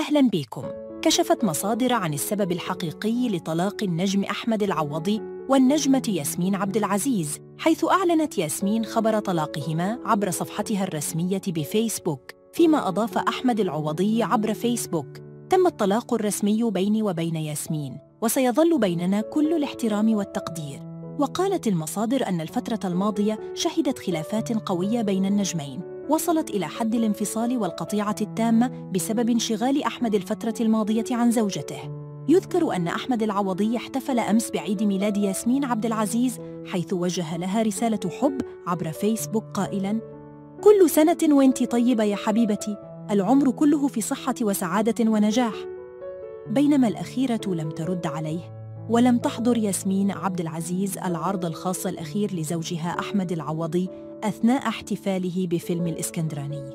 أهلاً بكم. كشفت مصادر عن السبب الحقيقي لطلاق النجم أحمد العوضي والنجمة ياسمين عبد العزيز، حيث أعلنت ياسمين خبر طلاقهما عبر صفحتها الرسمية بفيسبوك، فيما أضاف أحمد العوضي عبر فيسبوك: تم الطلاق الرسمي بيني وبين ياسمين، وسيظل بيننا كل الاحترام والتقدير. وقالت المصادر أن الفترة الماضية شهدت خلافات قوية بين النجمين، وصلت إلى حد الانفصال والقطيعة التامة بسبب انشغال أحمد الفترة الماضية عن زوجته. يذكر أن أحمد العوضي احتفل أمس بعيد ميلاد ياسمين عبد العزيز، حيث وجه لها رسالة حب عبر فيسبوك قائلاً: كل سنة وانتِ طيبة يا حبيبتي، العمر كله في صحة وسعادة ونجاح. بينما الأخيرة لم ترد عليه، ولم تحضر ياسمين عبد العزيز العرض الخاص الأخير لزوجها أحمد العوضي أثناء احتفاله بفيلم الإسكندراني.